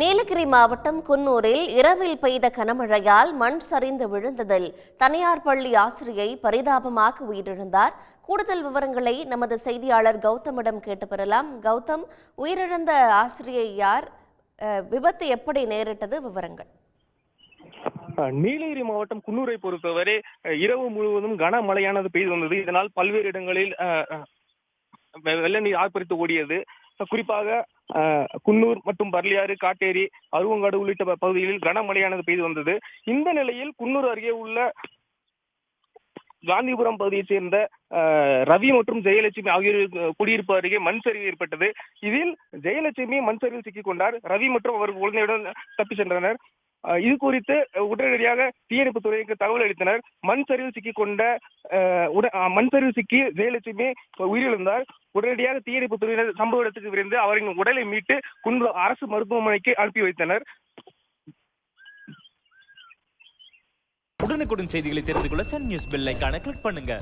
நீலகிரி மாவட்டம் குன்னூரில் இரவில் பெய்த கனமழையால் மண் சரிந்து விழுந்ததில் தனியார் பள்ளி ஆசிரியை பரிதாபமாக உயிரிழந்தார். கூடுதல் விவரங்களை நமது செய்தியாளர் கௌதமிடம் கேட்டு பெறலாம். கௌதம், உயிரிழந்த ஆசிரியை யார்? விபத்து எப்படி நேரிட்டது? விவரங்கள். நீலகிரி மாவட்டம் குன்னூரை பொறுத்தவரை இரவு முழுவதும் கனமழையானது பெய்து வந்தது. இதனால் பல்வேறு இடங்களில் வெள்ள நீர் ஆர்ப்பரித்து ஓடியது. குறிப்பாக குன்னூர் மற்றும் பர்லியாறு, காட்டேரி, அருவங்காடு உள்ளிட்ட பகுதிகளில் கனமழையானது பெய்து வந்தது. இந்த நிலையில் குன்னூர் அருகே உள்ள காந்திபுரம் பகுதியைச் சேர்ந்த ரவி மற்றும் ஜெயலட்சுமி ஆகியோர் குடியிருப்பு அருகே மண் சரிவு ஏற்பட்டது. இதில் ஜெயலட்சுமி மண் சரிவில் சிக்கிக் கொண்டார். ரவி மற்றும் அவர் குழந்தையுடன் தப்பி சென்றனர். இது குறித்து உடனடியாக தீயணைப்பு துறைக்கு தகவல் அளித்தனர். மண் சரிவில் சிக்கி ஜெயலட்சுமி உயிரிழந்தார். உடனடியாக தீயணைப்பு துறையினர் சம்பவ இடத்துக்கு விரைந்து அவரின் உடலை மீட்டு குன்னூர் அரசு மருத்துவமனைக்கு அனுப்பி வைத்தனர். உடனுக்குடன் செய்திகளை தெரிந்து கொள்ள சன் நியூஸ் பெல் ஐகானை கிளிக் பண்ணுங்க.